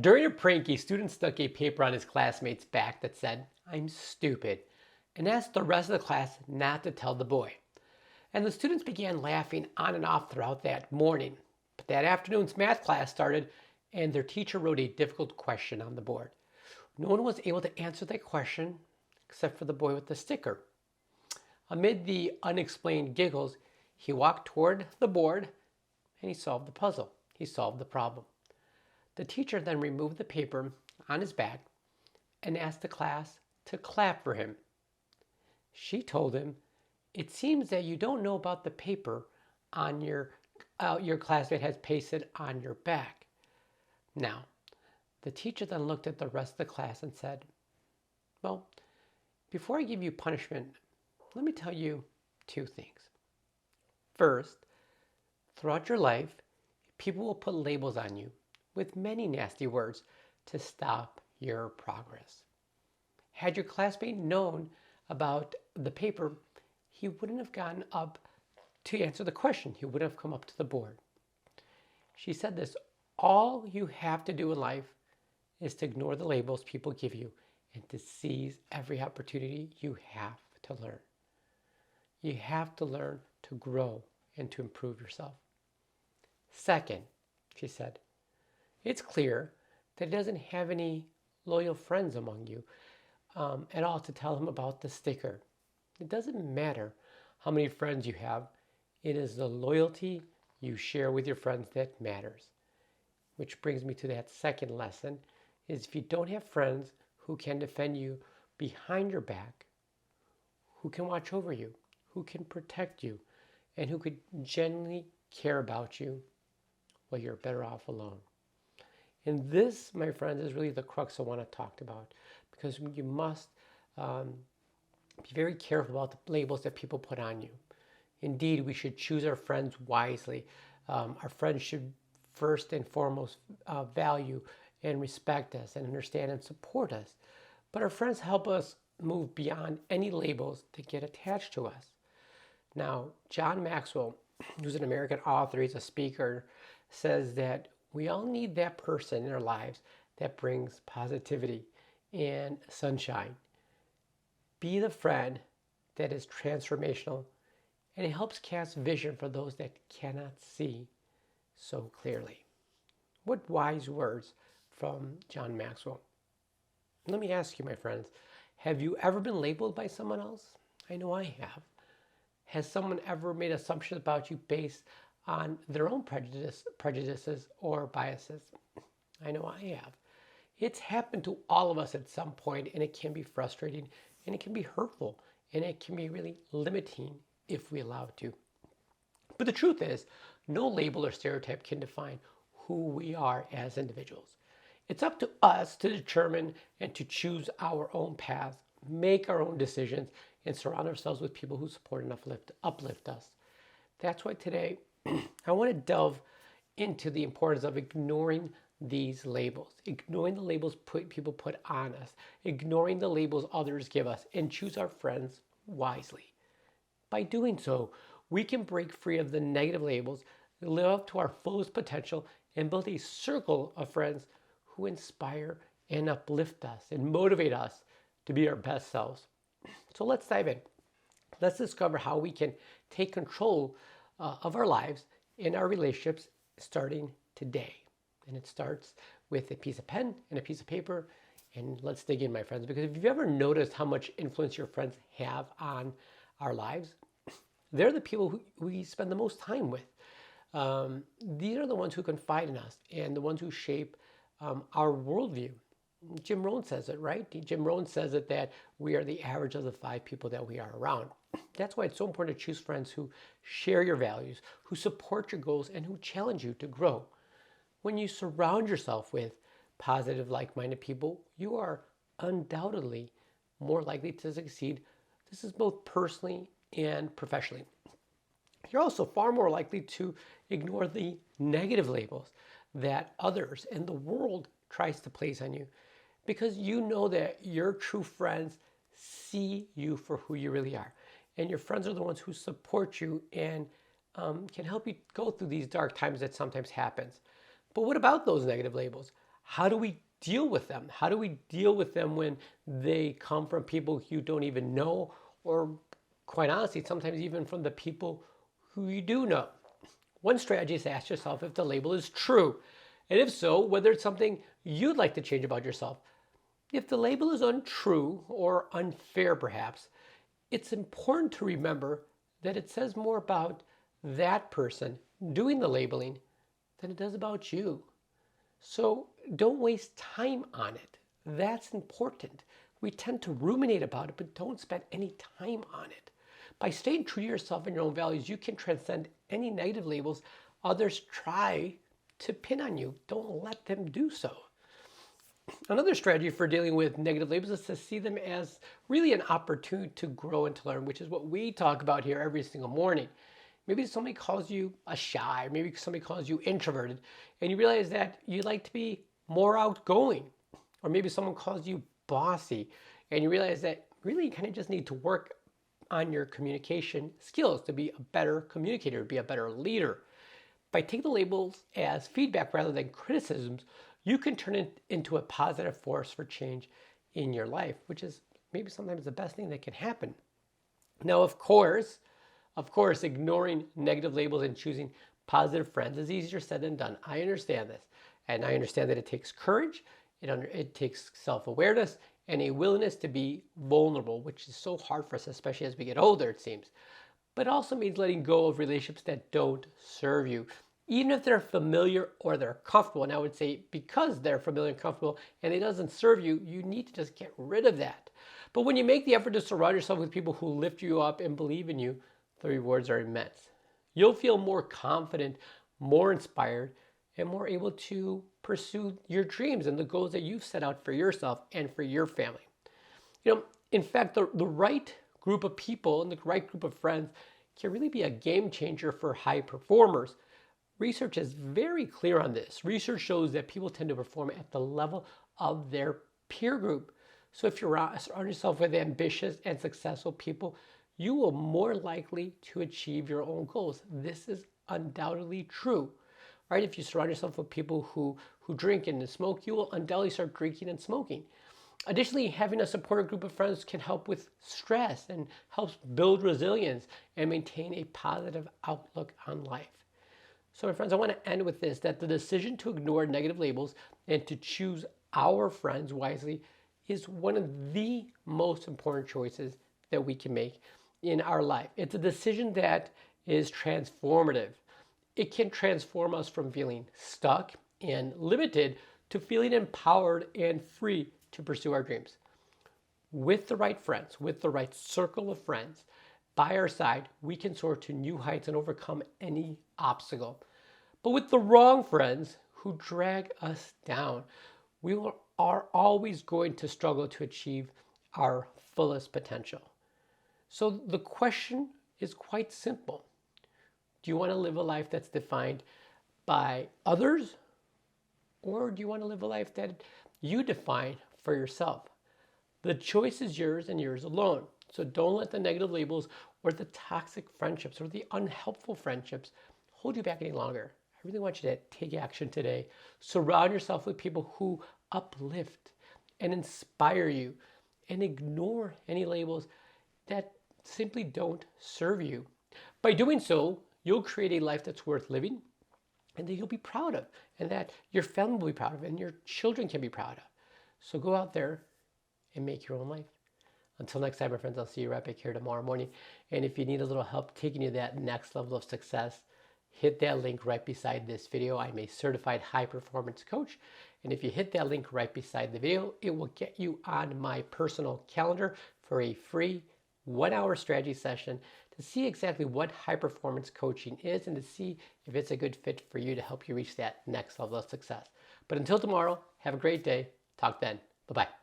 During a prank, a student stuck a paper on his classmate's back that said, "I'm stupid," and asked the rest of the class not to tell the boy. And the students began laughing on and off throughout that morning. But that afternoon's math class started, and their teacher wrote a difficult question on the board. No one was able to answer that question except for the boy with the sticker. Amid the unexplained giggles, he walked toward the board and he solved the puzzle. He solved the problem. The teacher then removed the paper on his back and asked the class to clap for him. She told him, "It seems that you don't know about the paper on your classmate has pasted on your back." Now, the teacher then looked at the rest of the class and said, "Well, before I give you punishment, let me tell you two things. First, throughout your life, people will put labels on you with many nasty words to stop your progress. Had your classmate known about the paper, he wouldn't have gotten up to answer the question. He wouldn't have come up to the board." She said this: all you have to do in life is to ignore the labels people give you and to seize every opportunity you have to learn. You have to learn to grow and to improve yourself. Second, she said, it's clear that he doesn't have any loyal friends among you at all to tell him about the sticker. It doesn't matter how many friends you have. It is the loyalty you share with your friends that matters. Which brings me to that second lesson, is if you don't have friends who can defend you behind your back, who can watch over you, who can protect you, and who could genuinely care about you, well, you're better off alone. And this, my friends, is really the crux I want to talk about, because you must be very careful about the labels that people put on you. Indeed, we should choose our friends wisely. Our friends should first and foremost value and respect us and understand and support us. But our friends help us move beyond any labels that get attached to us. Now, John Maxwell, who's an American author, he's a speaker, says that we all need that person in our lives that brings positivity and sunshine. Be the friend that is transformational, and it helps cast vision for those that cannot see so clearly. What wise words from John Maxwell. Let me ask you, my friends, have you ever been labeled by someone else? I know I have. Has someone ever made assumptions about you based on their own prejudices or biases? I know I have. It's happened to all of us at some point, and it can be frustrating, and it can be hurtful, and it can be really limiting if we allow it to. But the truth is, no label or stereotype can define who we are as individuals. It's up to us to determine and to choose our own paths, make our own decisions, and surround ourselves with people who support and uplift us. That's why today I want to delve into the importance of ignoring these labels, ignoring the labels people put on us, ignoring the labels others give us, and choose our friends wisely. By doing so, we can break free of the negative labels, live up to our fullest potential, and build a circle of friends who inspire and uplift us and motivate us to be our best selves. So let's dive in. Let's discover how we can take control of our lives and our relationships starting today. And it starts with a piece of pen and a piece of paper. And let's dig in, my friends, because if you've ever noticed how much influence your friends have on our lives, they're the people who we spend the most time with. These are the ones who confide in us and the ones who shape our worldview. Jim Rohn says it, right? Jim Rohn says it, that we are the average of the 5 people that we are around. That's why it's so important to choose friends who share your values, who support your goals, and who challenge you to grow. When you surround yourself with positive, like-minded people, you are undoubtedly more likely to succeed. This is both personally and professionally. You're also far more likely to ignore the negative labels that others and the world tries to place on you, because you know that your true friends see you for who you really are. And your friends are the ones who support you and can help you go through these dark times that sometimes happens. But what about those negative labels? How do we deal with them? How do we deal with them when they come from people you don't even know, or quite honestly, sometimes even from the people who you do know? One strategy is to ask yourself if the label is true, and if so, whether it's something you'd like to change about yourself. If the label is untrue or unfair, perhaps, it's important to remember that it says more about that person doing the labeling than it does about you. So don't waste time on it. That's important. We tend to ruminate about it, but don't spend any time on it. By staying true to yourself and your own values, you can transcend any negative labels others try to pin on you. Don't let them do so. Another strategy for dealing with negative labels is to see them as really an opportunity to grow and to learn, which is what we talk about here every single morning. Maybe somebody calls you a shy, maybe somebody calls you introverted, and you realize that you'd like to be more outgoing. Or maybe someone calls you bossy, and you realize that really you kind of just need to work on your communication skills to be a better communicator, be a better leader. By taking the labels as feedback rather than criticisms, you can turn it into a positive force for change in your life, which is maybe sometimes the best thing that can happen. Now, of course, ignoring negative labels and choosing positive friends is easier said than done. I understand this. And I understand that it takes courage, it takes self-awareness, and a willingness to be vulnerable, which is so hard for us, especially as we get older, it seems. But it also means letting go of relationships that don't serve you, even if they're familiar or they're comfortable. And I would say because they're familiar and comfortable and it doesn't serve you, you need to just get rid of that. But when you make the effort to surround yourself with people who lift you up and believe in you, the rewards are immense. You'll feel more confident, more inspired, and more able to pursue your dreams and the goals that you've set out for yourself and for your family. In fact, the right group of people and the right group of friends can really be a game changer for high performers. Research is very clear on this. Research shows that people tend to perform at the level of their peer group. So if you surround yourself with ambitious and successful people, you will more likely to achieve your own goals. This is undoubtedly true, right? If you surround yourself with people who drink and smoke, you will undoubtedly start drinking and smoking. Additionally, having a supportive group of friends can help with stress and helps build resilience and maintain a positive outlook on life. So my friends, I want to end with this, that the decision to ignore negative labels and to choose our friends wisely is one of the most important choices that we can make in our life. It's a decision that is transformative. It can transform us from feeling stuck and limited to feeling empowered and free to pursue our dreams. With the right friends, with the right circle of friends by our side, we can soar to new heights and overcome any obstacle. But with the wrong friends who drag us down, we are always going to struggle to achieve our fullest potential. So the question is quite simple. Do you want to live a life that's defined by others? Or do you want to live a life that you define for yourself? The choice is yours and yours alone. So don't let the negative labels or the toxic friendships or the unhelpful friendships hold you back any longer. I really want you to take action today. Surround yourself with people who uplift and inspire you, and ignore any labels that simply don't serve you. By doing so, you'll create a life that's worth living and that you'll be proud of, and that your family will be proud of, and your children can be proud of. So go out there and make your own life. Until next time, my friends, I'll see you right back here tomorrow morning. And if you need a little help taking you to that next level of success, hit that link right beside this video. I'm a certified high performance coach. And if you hit that link right beside the video, it will get you on my personal calendar for a free 1-hour strategy session to see exactly what high performance coaching is and to see if it's a good fit for you to help you reach that next level of success. But until tomorrow, have a great day. Talk then. Bye-bye.